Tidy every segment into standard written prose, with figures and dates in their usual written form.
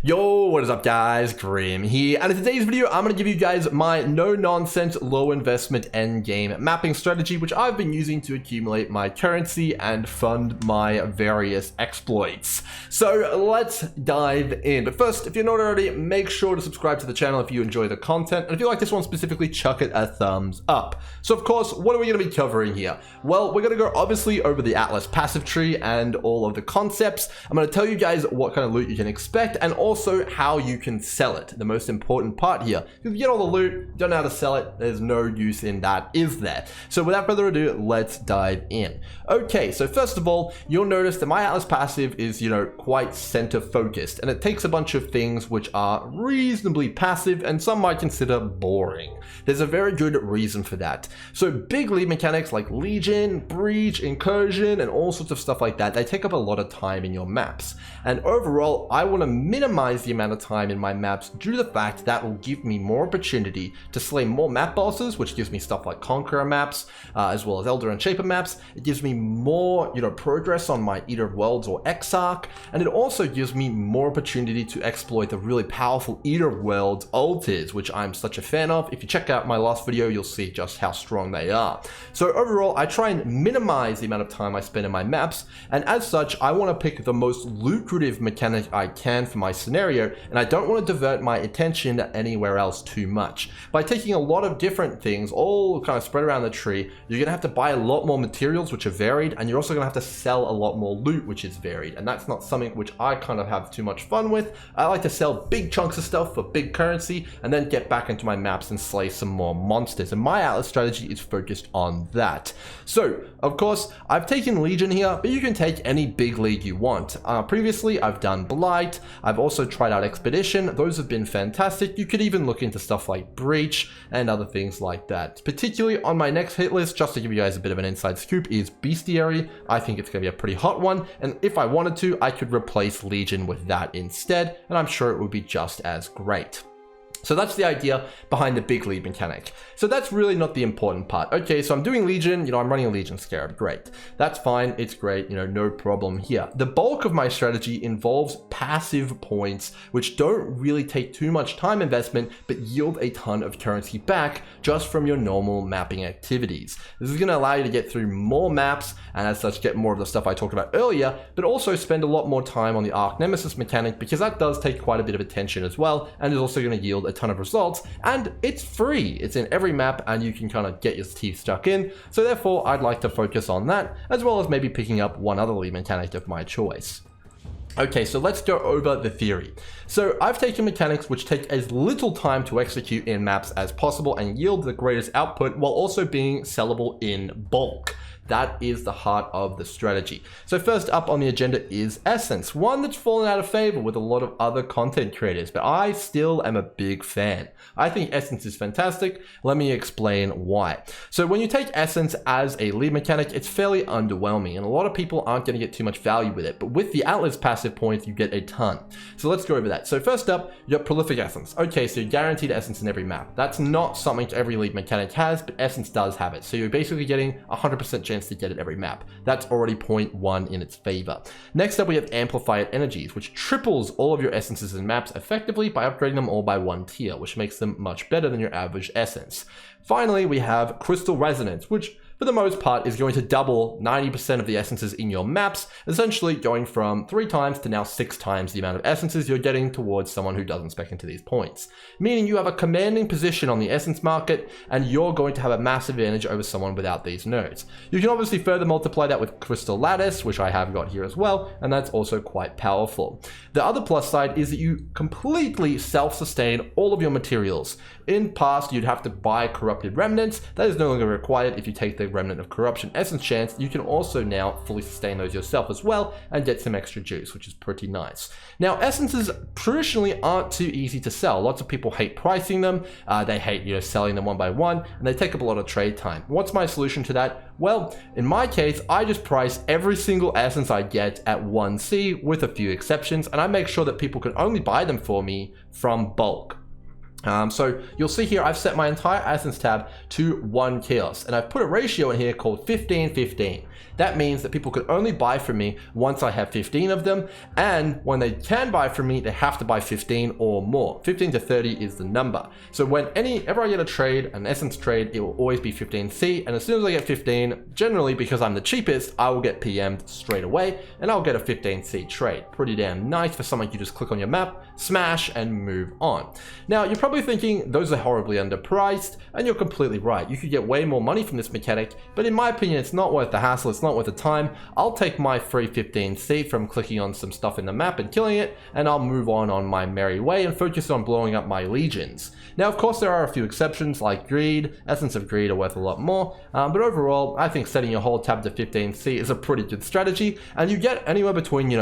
Yo, what is up guys, Grim here, and in today's video I'm going to give you guys my no-nonsense, low-investment endgame mapping strategy which I've been using to accumulate my currency and fund my various exploits. So let's dive in, but first, if you're not already, make sure to subscribe to the channel if you enjoy the content, and if you like this one specifically, chuck it a thumbs up. So of course, what are we going to be covering here? Well, we're going to go obviously over the Atlas passive tree and all of the concepts. I'm going to tell you guys what kind of loot you can expect, and also how you can sell it. The most important part here. If you get all the loot, you don't know how to sell it, there's no use in that, is there? So without further ado, let's dive in. Okay, so first of all, you'll notice that my Atlas passive is, quite center focused, and it takes a bunch of things which are reasonably passive and some might consider boring. There's a very good reason for that. So big lead mechanics like Legion, Breach, Incursion, and all sorts of stuff like that, they take up a lot of time in your maps. And overall, I want to minimize the amount of time in my maps due to the fact that will give me more opportunity to slay more map bosses, which gives me stuff like Conqueror maps, as well as Elder and Shaper maps. It gives me more, progress on my Eater of Worlds or Exarch, and it also gives me more opportunity to exploit the really powerful Eater of Worlds ultis, which I'm such a fan of. If you check out my last video, you'll see just how strong they are. So overall, I try and minimize the amount of time I spend in my maps, and as such, I want to pick the most lucrative mechanic I can for my scenario, and I don't want to divert my attention anywhere else too much. By taking a lot of different things, all kind of spread around the tree, you're going to have to buy a lot more materials, which are varied, and you're also going to have to sell a lot more loot, which is varied, and that's not something which I kind of have too much fun with. I like to sell big chunks of stuff for big currency, and then get back into my maps and slay some more monsters, and my Atlas strategy is focused on that. So, of course, I've taken Legion here, but you can take any big league you want. Previously, I've done Blight, I've also tried out Expedition, those have been fantastic. You could even look into stuff like Breach and other things like that. Particularly on my next hit list, just to give you guys a bit of an inside scoop, is Bestiary. I think it's going to be a pretty hot one, and if I wanted to, I could replace Legion with that instead, and I'm sure it would be just as great. So that's the idea behind the big lead mechanic. So that's really not the important part. Okay, so I'm doing Legion, I'm running a Legion Scarab, great. That's fine, it's great, no problem here. The bulk of my strategy involves passive points, which don't really take too much time investment, but yield a ton of currency back just from your normal mapping activities. This is gonna allow you to get through more maps, and as such get more of the stuff I talked about earlier, but also spend a lot more time on the Arc Nemesis mechanic, because that does take quite a bit of attention as well, and is also gonna yield a ton of results, and it's free. It's in every map, and you can kind of get your teeth stuck in, so therefore I'd like to focus on that, as well as maybe picking up one other lead mechanic of my choice. Okay, so let's go over the theory. So I've taken mechanics which take as little time to execute in maps as possible and yield the greatest output while also being sellable in bulk. That is the heart of the strategy. So first up on the agenda is Essence, one that's fallen out of favor with a lot of other content creators, but I still am a big fan. I think Essence is fantastic. Let me explain why. So when you take Essence as a lead mechanic, it's fairly underwhelming, and a lot of people aren't going to get too much value with it, but with the Atlas passive points, you get a ton. So let's go over that. So first up, you got Prolific Essence. Okay, so you're guaranteed Essence in every map. That's not something every lead mechanic has, but Essence does have it. So you're basically getting 100% chance to get it every map. That's already 0.1 in its favor. Next up, we have Amplified Energies, which triples all of your essences in maps effectively by upgrading them all by one tier, which makes them much better than your average essence. Finally, we have Crystal Resonance, which for the most part is going to double 90% of the essences in your maps, essentially going from 3 times to now 6 times the amount of essences you're getting towards someone who doesn't spec into these points. Meaning you have a commanding position on the essence market, and you're going to have a massive advantage over someone without these nodes. You can obviously further multiply that with Crystal Lattice, which I have got here as well, and that's also quite powerful. The other plus side is that you completely self-sustain all of your materials. In past, you'd have to buy Corrupted Remnants. That is no longer required if you take the Remnant of Corruption Essence chance. You can also now fully sustain those yourself as well and get some extra juice, which is pretty nice. Now, essences traditionally aren't too easy to sell. Lots of people hate pricing them. They hate, selling them one by one, and they take up a lot of trade time. What's my solution to that? Well, in my case, I just price every single essence I get at 1C with a few exceptions, and I make sure that people can only buy them for me from bulk. So you'll see here I've set my entire Essence tab to 1 chaos, and I've put a ratio in here called 15-15. That means that people could only buy from me once I have 15 of them, and when they can buy from me, they have to buy 15 or more. 15 to 30 is the number. So whenever I get a trade, an Essence trade, it will always be 15C, and as soon as I get 15, generally because I'm the cheapest, I will get PM'd straight away, and I'll get a 15C trade. Pretty damn nice for someone you just click on your map, smash, and move on. Now, you're probably thinking those are horribly underpriced, and you're completely right. You could get way more money from this mechanic, but in my opinion, it's not worth the hassle, it's not worth the time. I'll take my free 15C from clicking on some stuff in the map and killing it, and I'll move on my merry way and focus on blowing up my legions. Now, of course, there are a few exceptions like Greed. Essence of Greed are worth a lot more, but overall, I think setting your whole tab to 15C is a pretty good strategy, and you get anywhere between, you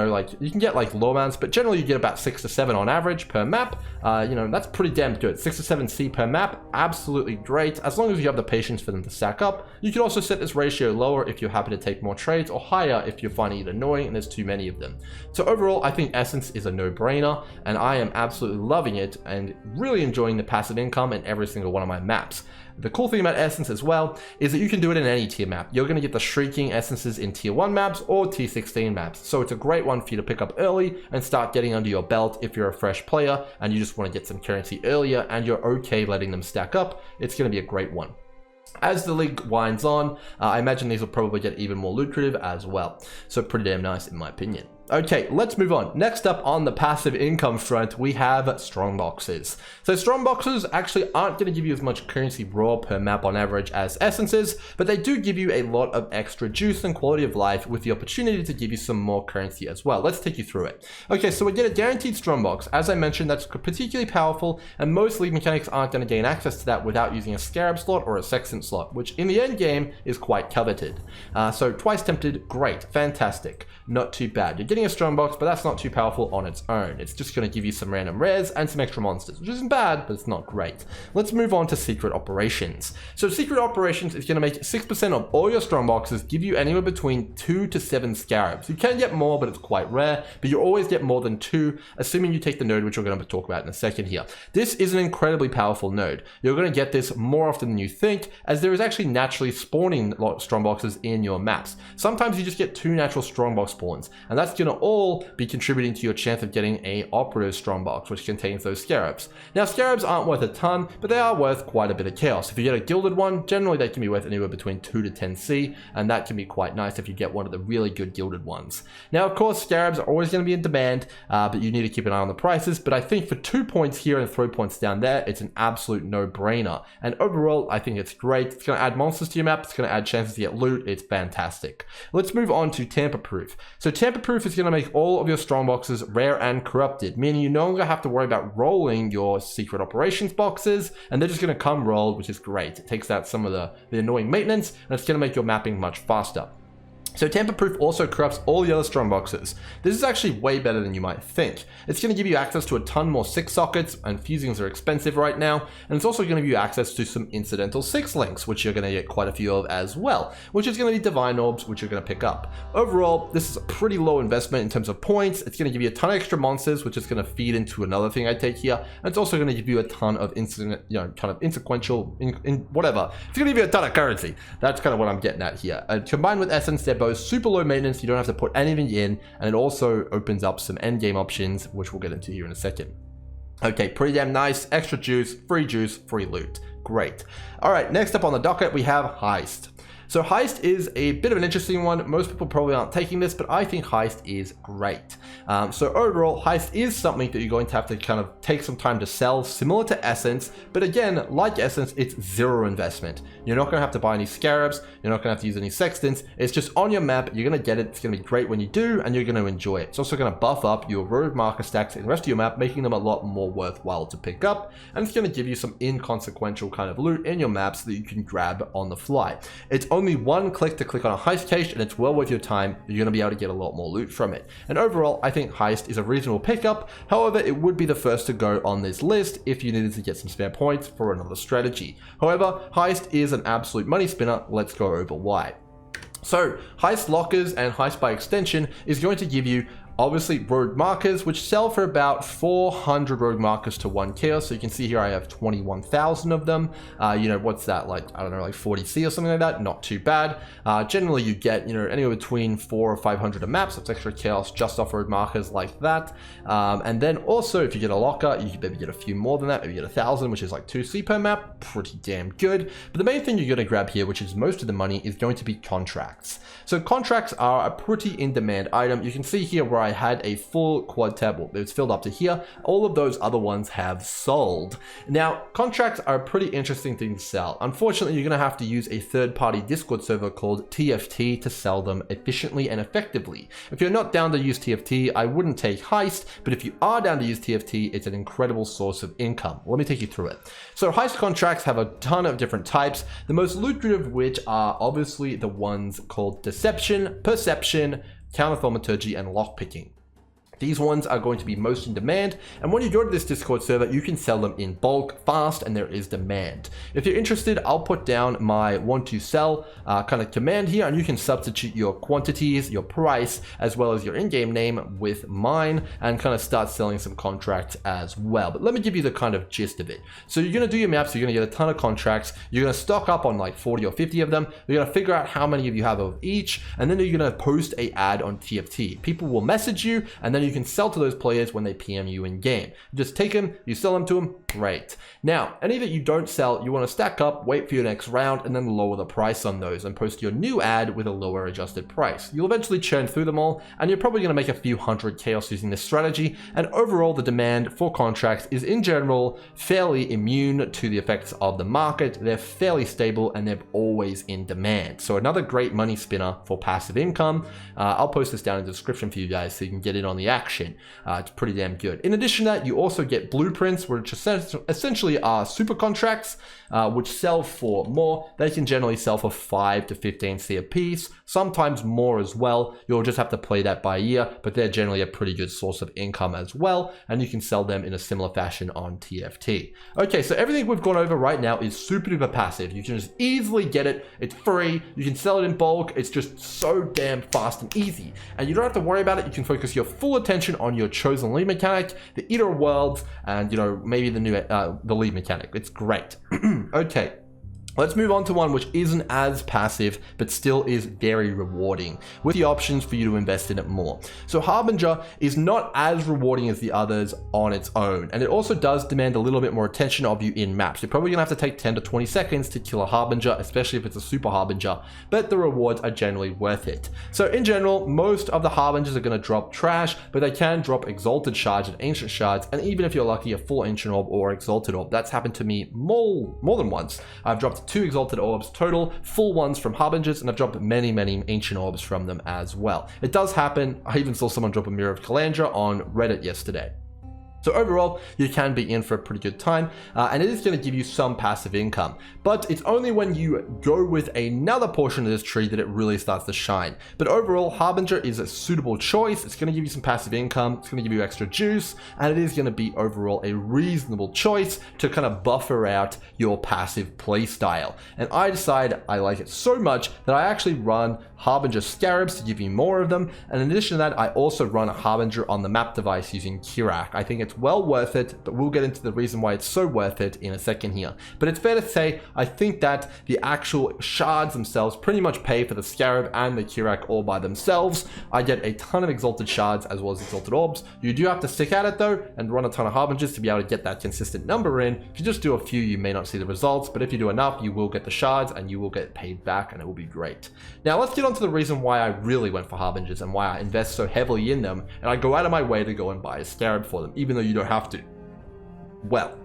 can get like low amounts, but generally you get about 6 to 7 on average per map. That's pretty damn good. 6 to 7C per map, absolutely great, as long as you have the patience for them to stack up. You can also set this ratio lower if you're happy to take more trades, or higher if you're finding it annoying and there's too many of them. So overall, I think Essence is a no-brainer, and I am absolutely loving it and really enjoying the passive income in every single one of my maps. The cool thing about Essence as well is that you can do it in any tier map. You're going to get the Shrieking Essences in tier 1 maps or tier 16 maps. So it's a great one for you to pick up early and start getting under your belt if you're a fresh player and you just want to get some currency earlier and you're okay letting them stack up. It's going to be a great one. As the league winds on, I imagine these will probably get even more lucrative as well. So pretty damn nice in my opinion. Okay, let's move on. Next up on the passive income front, we have Strongboxes. So Strongboxes actually aren't going to give you as much currency raw per map on average as Essences, but they do give you a lot of extra juice and quality of life with the opportunity to give you some more currency as well. Let's take you through it. Okay, so we get a guaranteed Strongbox. As I mentioned, that's particularly powerful, and most league mechanics aren't going to gain access to that without using a Scarab slot or a Sextant slot, which in the end game is quite coveted. So twice tempted, great, fantastic, not too bad. You're getting a Strongbox, but that's not too powerful on its own. It's just going to give you some random rares and some extra monsters, which isn't bad, but it's not great. Let's move on to Secret Operations. So Secret Operations is going to make 6% of all your Strongboxes give you anywhere between 2 to 7 Scarabs. You can get more, but it's quite rare, but you always get more than 2, assuming you take the node, which we're going to talk about in a second here. This is an incredibly powerful node. You're going to get this more often than you think, as there is actually naturally spawning Strongboxes in your maps. Sometimes you just get 2 natural Strongbox spawns, and that's going to all be contributing to your chance of getting a operative Strongbox, which contains those Scarabs. Now, Scarabs aren't worth a ton, but they are worth quite a bit of chaos. If you get a gilded one, generally they can be worth anywhere between 2 to 10C, and that can be quite nice if you get one of the really good gilded ones. Now, of course, Scarabs are always going to be in demand, but you need to keep an eye on the prices, but I think for 2 points here and 3 points down there, it's an absolute no-brainer. And overall, I think it's great. It's going to add monsters to your map, it's going to add chances to get loot, it's fantastic. Let's move on to Tamper-Proof. So Tamper-Proof is going to make all of your Strongboxes rare and corrupted, meaning you no longer have to worry about rolling your Secret Operations boxes, and they're just going to come rolled, which is great. It takes out some of the annoying maintenance, and it's going to make your mapping much faster. So Tamper-Proof also corrupts all the other Strongboxes. This is actually way better than you might think. It's going to give you access to a ton more 6 sockets, and fusings are expensive right now, and it's also going to give you access to some incidental 6 links, which you're going to get quite a few of as well, which is going to be Divine Orbs, which you're going to pick up. Overall, this is a pretty low investment in terms of points. It's going to give you a ton of extra monsters, which is going to feed into another thing I take here, and it's also going to give you a ton of insequential, whatever. It's going to give you a ton of currency. That's kind of what I'm getting at here. And combined with Essence, they're both super low maintenance, you don't have to put anything in, and it also opens up some end game options, which we'll get into here in a second. Okay, pretty damn nice. Extra juice, free loot. Great. All right, next up on the docket, we have Heist. So Heist is a bit of an interesting one. Most people probably aren't taking this, but I think Heist is great. So overall, Heist is something that you're going to have to kind of take some time to sell, similar to Essence. But again, like Essence, it's zero investment. You're not going to have to buy any Scarabs. You're not going to have to use any Sextants. It's just on your map. You're going to get it. It's going to be great when you do, and you're going to enjoy it. It's also going to buff up your road marker stacks in the rest of your map, making them a lot more worthwhile to pick up. And it's going to give you some inconsequential kind of loot in your maps that you can grab on the fly. It's only one click to click on a Heist cache, and it's well worth your time. You're going to be able to get a lot more loot from it. And overall, I think Heist is a reasonable pickup. However, it would be the first to go on this list if you needed to get some spare points for another strategy. However, Heist is an absolute money spinner. Let's go over why. So, Heist Lockers and Heist by extension is going to give you Obviously, road markers, which sell for about 400 road markers to 1 chaos. So you can see here I have 21,000 of them. You know, what's that, like, I don't know, like 40C or something like that? Not too bad. Generally, you get, you know, anywhere between 400 or 500 a map, so it's extra chaos just off road markers like that. And then also, if you get a locker, you can maybe get a few more than that, maybe get 1,000, which is like 2C per map. Pretty damn good. But the main thing you're going to grab here, which is most of the money, is going to be contracts. So contracts are a pretty in-demand item. You can see here where I had a full quad tab, well, it's filled up to here. All of those other ones have sold. Now, contracts are a pretty interesting thing to sell. Unfortunately, you're going to have to use a third-party Discord server called TFT to sell them efficiently and effectively. If you're not down to use TFT, I wouldn't take Heist, but if you are down to use TFT, it's an incredible source of income. Let me take you through it. So Heist contracts have a ton of different types, the most lucrative of which are obviously the ones called Deception, Perception, Counter-Thaumaturgy, and Lockpicking. These ones are going to be most in demand, and when you go to this Discord server, you can sell them in bulk, fast, and there is demand. If you're interested, I'll put down my want to sell kind of command here, and you can substitute your quantities, your price, as well as your in-game name with mine, and kind of start selling some contracts as well. But let me give you the kind of gist of it. So you're going to do your maps, you're going to get a ton of contracts, you're going to stock up on like 40 or 50 of them, you're going to figure out how many of you have of each, and then you're going to post an ad on TFT. People will message you, and then you can sell to those players when they PM you in game. You just take them, you sell them to them, great. Now, any that you don't sell, you want to stack up, wait for your next round, and then lower the price on those and post your new ad with a lower adjusted price. You'll eventually churn through them all, and you're probably going to make a few hundred chaos using this strategy, and overall the demand for contracts is in general fairly immune to the effects of the market. They're fairly stable, and they're always in demand. So another great money spinner for passive income. I'll post this down in the description for you guys so you can get in on the action. It's pretty damn good. In addition to that, you also get blueprints, which essentially are super contracts, which sell for more. They can generally sell for 5 to 15C a piece, sometimes more as well. You'll just have to play that by ear, but they're generally a pretty good source of income as well, and you can sell them in a similar fashion on TFT. Okay, so everything we've gone over right now is super duper passive. You can just easily get it. It's free. You can sell it in bulk. It's just so damn fast and easy, and you don't have to worry about it. You can focus your full attention on your chosen lead mechanic, the Eater of Worlds, and, you know, maybe the new the lead mechanic. It's great. Okay. Let's move on to one which isn't as passive, but still is very rewarding, with the options for you to invest in it more. So Harbinger is not as rewarding as the others on its own, and it also does demand a little bit more attention of you in maps. You're probably gonna have to take 10 to 20 seconds to kill a Harbinger, especially if it's a super Harbinger, but the rewards are generally worth it. So in general, most of the Harbingers are gonna drop trash, but they can drop Exalted Shards and Ancient Shards, and even if you're lucky, a full Ancient Orb or Exalted Orb. That's happened to me more than once. I've dropped 2 Exalted Orbs total, full ones from Harbingers, and I've dropped many Ancient Orbs from them as well. It does happen. I even saw someone drop a Mirror of Calandra on Reddit yesterday. So overall, you can be in for a pretty good time, and it is going to give you some passive income. But it's only when you go with another portion of this tree that it really starts to shine. But overall, Harbinger is a suitable choice. It's going to give you some passive income, it's going to give you extra juice, and it is going to be overall a reasonable choice to kind of buffer out your passive play style. And I decide I like it so much that I actually run Harbinger Scarabs to give you more of them. And in addition to that, I also run a Harbinger on the map device using Kirak. I think it's well worth it, but we'll get into the reason why it's so worth it in a second here. But it's fair to say, I think that the actual shards themselves pretty much pay for the Scarab and the Kirak all by themselves. I get a ton of Exalted Shards as well as Exalted Orbs. You do have to stick at it though, and run a ton of Harbingers to be able to get that consistent number in. If you just do a few, you may not see the results, but if you do enough, you will get the shards and you will get paid back, and it will be great. Now let's get on to the reason why I really went for Harbingers and why I invest so heavily in them, and I go out of my way to go and buy a Scarab for them, even though you don't have to. Well,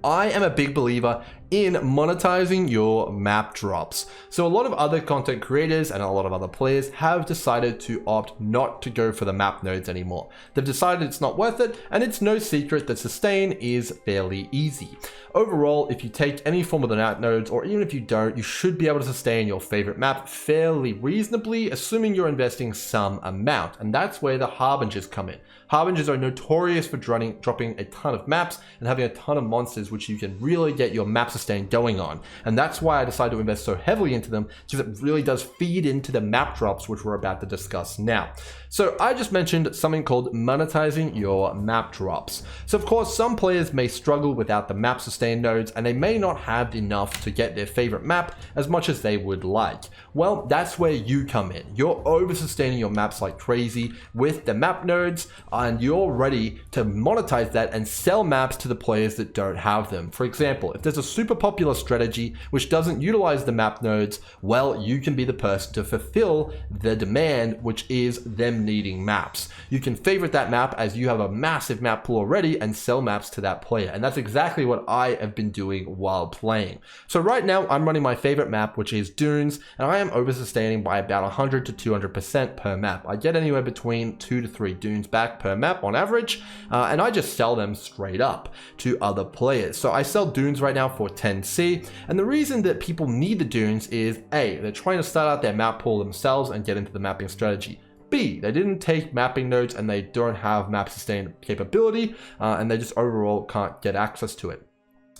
I am a big believer in monetizing your map drops. So a lot of other content creators and a lot of other players have decided to opt not to go for the map nodes anymore. They've decided it's not worth it, and it's no secret that sustain is fairly easy. Overall, if you take any form of the map nodes, or even if you don't, you should be able to sustain your favorite map fairly reasonably, assuming you're investing some amount, and that's where the Harbingers come in. Harbingers are notorious for dropping a ton of maps and having a ton of monsters, which you can really get your map sustain going on. And that's why I decided to invest so heavily into them, because it really does feed into the map drops, which we're about to discuss now. So I just mentioned something called monetizing your map drops. So of course, some players may struggle without the map sustain nodes, and they may not have enough to get their favorite map as much as they would like. Well, that's where you come in. You're over-sustaining your maps like crazy with the map nodes, and you're ready to monetize that and sell maps to the players that don't have them. For example, if there's a super popular strategy which doesn't utilize the map nodes, well, you can be the person to fulfill the demand, which is them needing maps. You can favorite that map as you have a massive map pool already and sell maps to that player. And that's exactly what I have been doing while playing. So right now I'm running my favorite map, which is Dunes, and I am over-sustaining by about 100 to 200% per map. I get anywhere between 2 to 3 Dunes back per map on average, and I just sell them straight up to other players. So I sell Dunes right now for 10C, and the reason that people need the Dunes is A, they're trying to start out their map pool themselves and get into the mapping strategy. B, they didn't take mapping nodes and they don't have map sustain capability, and they just overall can't get access to it.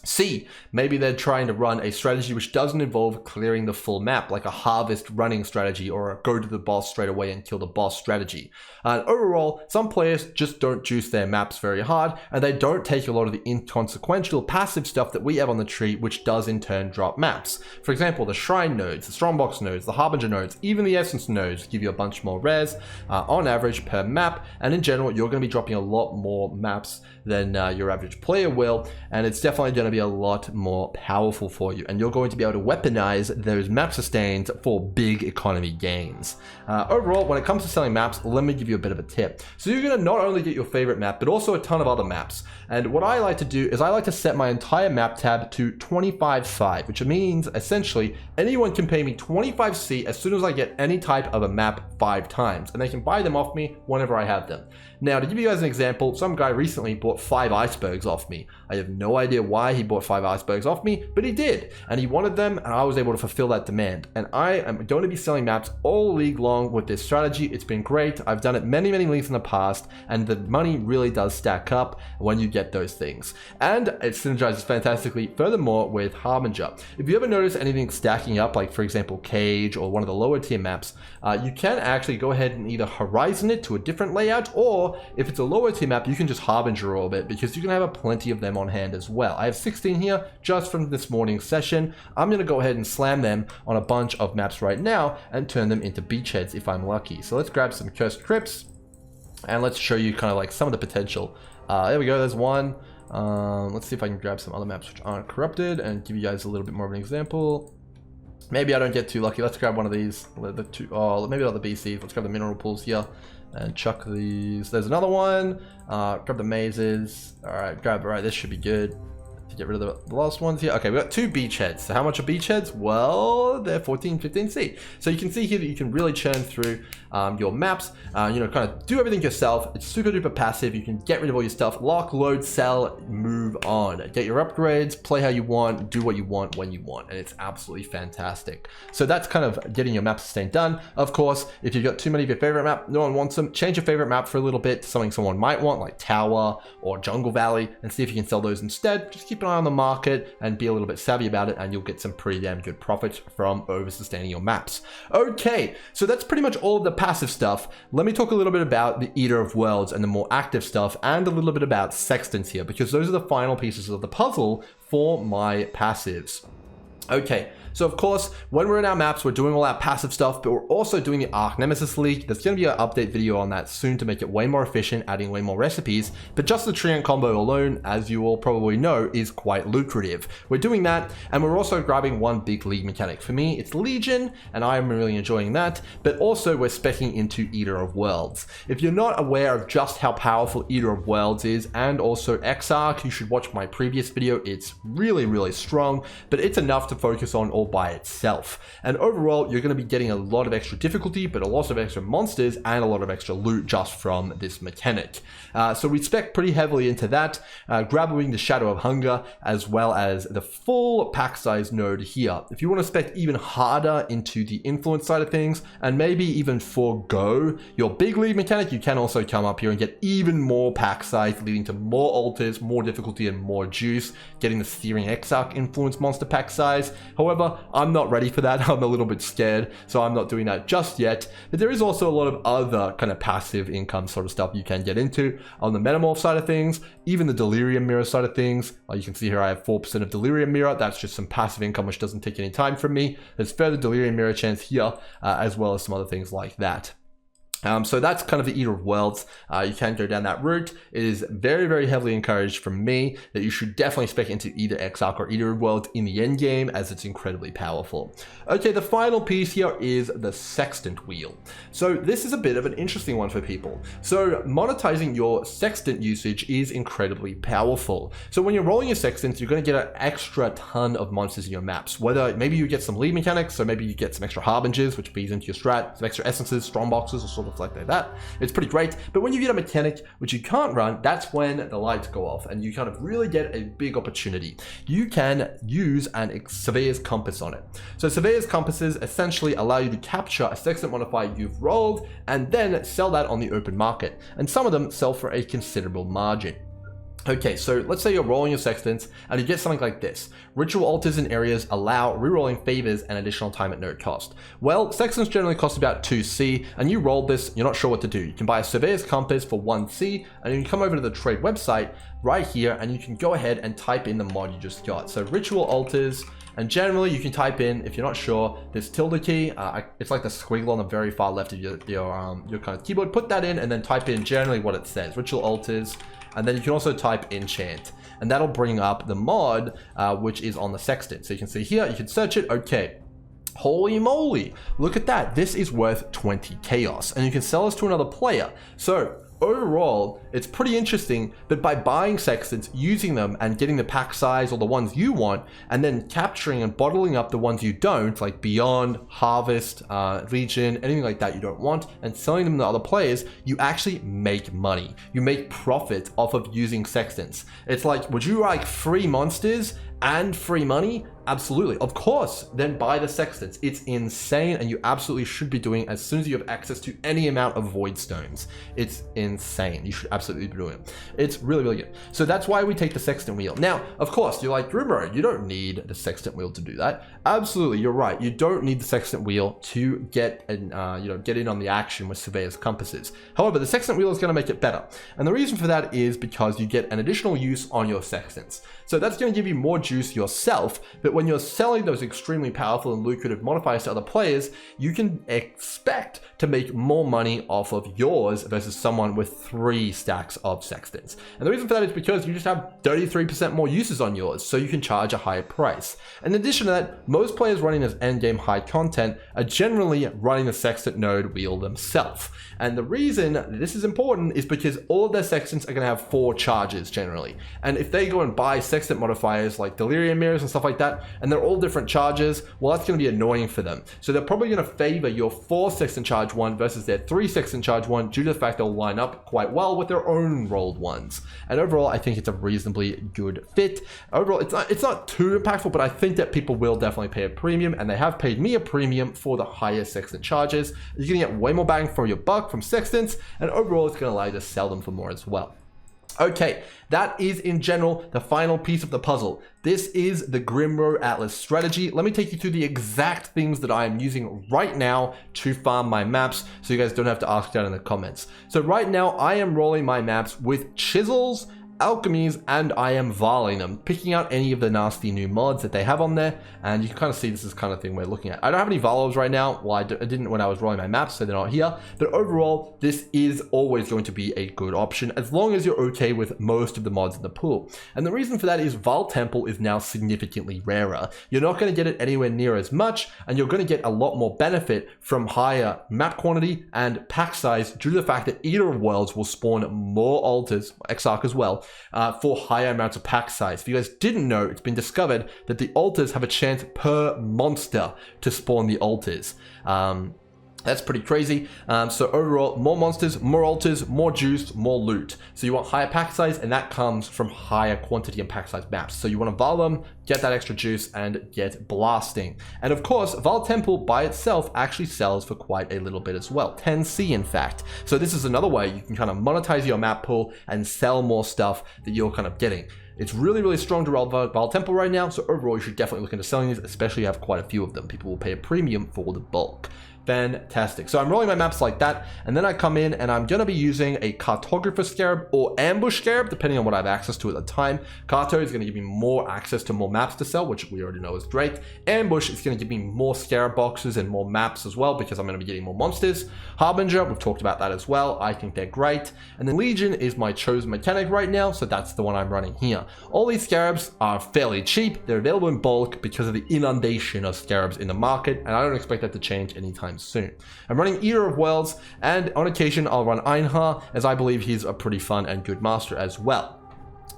C, maybe they're trying to run a strategy which doesn't involve clearing the full map, like a harvest running strategy or a go to the boss straight away and kill the boss strategy. And overall, some players just don't juice their maps very hard, and they don't take a lot of the inconsequential passive stuff that we have on the tree, which does in turn drop maps. For example, the Shrine nodes, the Strongbox nodes, the Harbinger nodes, even the Essence nodes give you a bunch more rares on average per map, and in general, you're going to be dropping a lot more maps than your average player will, and it's definitely going to be a lot more powerful for you, and you're going to be able to weaponize those map sustains for big economy gains. Overall, when it comes to selling maps, let me give you a bit of a tip. So you're going to not only get your favorite map, but also a ton of other maps. And what I like to do is I like to set my entire map tab to 25/5, which means essentially anyone can pay me 25C as soon as I get any type of a map 5 times, and they can buy them off me whenever I have them. Now, to give you guys an example, some guy recently bought 5 icebergs off me. I have no idea why he bought 5 icebergs off me, but he did, and he wanted them, and I was able to fulfill that demand. And I am going to be selling maps all league long with this strategy. It's been great. I've done it many leagues in the past, and the money really does stack up when you get those things. And it synergizes fantastically furthermore with Harbinger. If you ever notice anything stacking up, like for example Cage or one of the lower tier maps, you can actually go ahead and either horizon it to a different layout, or if it's a lower tier map, you can just Harbinger all of it, because you can have plenty of them on hand as well. I have 16 here just from this morning's session. I'm going to go ahead and slam them on a bunch of maps right now and turn them into beachheads if I'm lucky. So let's grab some Cursed Crypts and let's show you kind of like some of the potential. There we go, there's one. Let's see if I can grab some other maps which aren't corrupted and give you guys a little bit more of an example. Maybe I don't get too lucky. Let's grab one of these. Maybe not the BCs. Let's grab the mineral pools here and chuck these. There's another one. Grab the mazes. All right, this should be good to get rid of the last ones here. Okay, we got 2 beachheads. So how much are beachheads? Well, they're 14, 15C. So you can see here that you can really churn through your maps, kind of do everything yourself. It's super duper passive. You can get rid of all your stuff, lock, load, sell, move on, get your upgrades, play how you want, do what you want when you want, and it's absolutely fantastic. So that's kind of getting your map sustain done. Of course, if you've got too many of your favorite map, no one wants them, change your favorite map for a little bit to something someone might want, like Tower or Jungle Valley, and see if you can sell those instead. Just keep an eye on the market and be a little bit savvy about it, and you'll get some pretty damn good profit from over sustaining your maps. Okay, so that's pretty much all of the passive stuff. Let me talk a little bit about the Eater of Worlds and the more active stuff, and a little bit about Sextants here, because those are the final pieces of the puzzle for my passives. Okay, so of course, when we're in our maps, we're doing all our passive stuff, but we're also doing the Arc Nemesis League. There's going to be an update video on that soon to make it way more efficient, adding way more recipes, but just the Treant combo alone, as you all probably know, is quite lucrative. We're doing that, and we're also grabbing one big league mechanic. For me, it's Legion, and I'm really enjoying that, but also we're speccing into Eater of Worlds. If you're not aware of just how powerful Eater of Worlds is, and also Exarch, you should watch my previous video. It's really strong, but it's enough to to focus on all by itself. And overall, you're going to be getting a lot of extra difficulty, but a lot of extra monsters and a lot of extra loot just from this mechanic. So we spec pretty heavily into that, grabbing the Shadow of Hunger, as well as the full pack size node here. If you want to spec even harder into the influence side of things, and maybe even forego your big league mechanic, you can also come up here and get even more pack size, leading to more altars, more difficulty, and more juice, getting the Steering Exarch influence monster pack size. However, I'm not ready for that. I'm a little bit scared, so I'm not doing that just yet. But there is also a lot of other kind of passive income sort of stuff you can get into on the Metamorph side of things, even the Delirium Mirror side of things. You can see here I have 4% of Delirium Mirror. That's just some passive income which doesn't take any time from me. There's further Delirium Mirror chance here, as well as some other things like that. So that's kind of the Eater of Worlds. You can go down that route. It is very, very heavily encouraged from me that you should definitely spec into either Exarch or Eater of Worlds in the end game, as it's incredibly powerful. Okay, the final piece here is the Sextant Wheel. So this is a bit of an interesting one for people. So monetizing your Sextant usage is incredibly powerful. So when you're rolling your Sextants, you're going to get an extra ton of monsters in your maps. Whether maybe you get some lead mechanics, so maybe you get some extra Harbingers, which feeds into your strat, some extra essences, Strongboxes, or sort of like that. It's pretty great. But when you get a mechanic which you can't run, that's when the lights go off and you kind of really get a big opportunity. You can use an Surveyor's Compass on it. So Surveyor's Compasses essentially allow you to capture a Sextant modifier you've rolled and then sell that on the open market. And some of them sell for a considerable margin. Okay, so let's say you're rolling your Sextants and you get something like this. Ritual altars in areas allow rerolling favors and additional time at no cost. Well, Sextants generally cost about 2C, and you rolled this, you're not sure what to do. You can buy a Surveyor's Compass for 1C, and you can come over to the trade website right here, and you can go ahead and type in the mod you just got. So Ritual Altars, and generally you can type in, if you're not sure, this tilde key, it's like the squiggle on the very far left of your kind of keyboard. Put that in and then type in generally what it says, Ritual Altars. And then you can also type enchant, and that'll bring up the mod, which is on the Sextant. So you can see here, you can search it. Okay. Holy moly, look at that. This is worth 20 chaos, and you can sell this to another player. So overall, it's pretty interesting, but by buying Sextants, using them and getting the pack size or the ones you want, and then capturing and bottling up the ones you don't, like Beyond, Harvest, Legion, anything like that you don't want, and selling them to other players, you actually make money. You make profit off of using Sextants. It's like, would you like free monsters and free money? Absolutely, of course, then buy the Sextants. It's insane, and you absolutely should be doing it as soon as you have access to any amount of Void Stones. It's insane. You should absolutely be doing it. It's really, really good. So that's why we take the Sextant Wheel. Now, of course, you're like, Grimro, you don't need the Sextant Wheel to do that. Absolutely, you're right. You don't need the Sextant Wheel to get get in on the action with Surveyor's Compasses. However, the Sextant Wheel is going to make it better. And the reason for that is because you get an additional use on your Sextants. So that's going to give you more juice yourself, but when you're selling those extremely powerful and lucrative modifiers to other players, you can expect to make more money off of yours versus someone with 3 stacks of Sextants. And the reason for that is because you just have 33% more uses on yours, so you can charge a higher price. In addition to that, most players running this endgame high content are generally running the Sextant node wheel themselves. And the reason this is important is because all of their Sextants are going to have 4 charges generally. And if they go and buy Sextant modifiers like Delirium Mirrors and stuff like that, and they're all different charges, well, that's going to be annoying for them. So they're probably going to favor your 4 Sextant charge one versus their 3 Sextant charge one due to the fact they'll line up quite well with their own rolled ones. And overall, I think it's a reasonably good fit. Overall, it's not too impactful, but I think that people will definitely pay a premium, and they have paid me a premium for the higher Sextant charges. You're going to get way more bang for your buck from Sextants, and overall, it's going to allow you to sell them for more as well. Okay, that is in general the final piece of the puzzle. This is the Grimro Atlas strategy. Let me take you through the exact things that I am using right now to farm my maps, so you guys don't have to ask down in the comments. So right now I am rolling my maps with chisels, alchemies, and I am varling them, picking out any of the nasty new mods that they have on there. And you can kind of see this is the kind of thing we're looking at. I don't have any Varlos right now. Well, I didn't when I was rolling my maps, so they're not here. But overall, this is always going to be a good option as long as you're okay with most of the mods in the pool. And the reason for that is Val Temple is now significantly rarer. You're not going to get it anywhere near as much, and you're going to get a lot more benefit from higher map quantity and pack size due to the fact that Eater of Worlds will spawn more altars, Exarch as well, well for higher amounts of pack size. If you guys didn't know, it's been discovered that the altars have a chance per monster to spawn the altars. That's pretty crazy. So overall, more monsters, more altars, more juice, more loot. So you want higher pack size, and that comes from higher quantity and pack size maps. So you want to Val them, get that extra juice, and get blasting. And of course, Val Temple by itself actually sells for quite a little bit as well. 10C in fact. So this is another way you can kind of monetize your map pool and sell more stuff that you're kind of getting. It's really, really strong to roll Val Temple right now. So overall, you should definitely look into selling these, especially if you have quite a few of them. People will pay a premium for the bulk. Fantastic. So I'm rolling my maps like that, and then I come in and I'm going to be using a Cartographer Scarab or Ambush Scarab, depending on what I have access to at the time. Carto is going to give me more access to more maps to sell, which we already know is great. Ambush is going to give me more Scarab boxes and more maps as well, because I'm going to be getting more monsters. Harbinger, we've talked about that as well. I think they're great. And then Legion is my chosen mechanic right now, so that's the one I'm running here. All these Scarabs are fairly cheap. They're available in bulk because of the inundation of Scarabs in the market, and I don't expect that to change anytime soon. I'm running Eater of Worlds, and on occasion I'll run Einhar, as I believe he's a pretty fun and good master as well.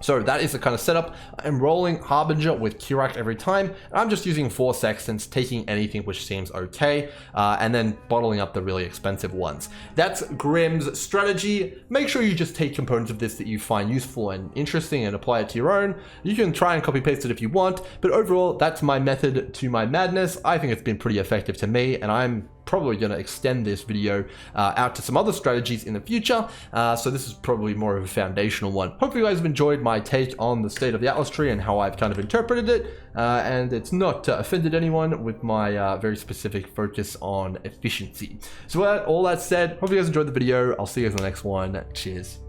So that is the kind of setup. I'm rolling Harbinger with Kirak every time. I'm just using 4 Sextants, taking anything which seems okay, and then bottling up the really expensive ones. That's Grim's strategy. Make sure you just take components of this that you find useful and interesting and apply it to your own. You can try and copy paste it if you want, but overall, that's my method to my madness. I think it's been pretty effective to me, and I'm probably going to extend this video out to some other strategies in the future. So this is probably more of a foundational one. Hopefully you guys have enjoyed my take on the state of the Atlas tree and how I've kind of interpreted it. And it's not offended anyone with my very specific focus on efficiency. So all that said, hope you guys enjoyed the video. I'll see you guys in the next one. Cheers.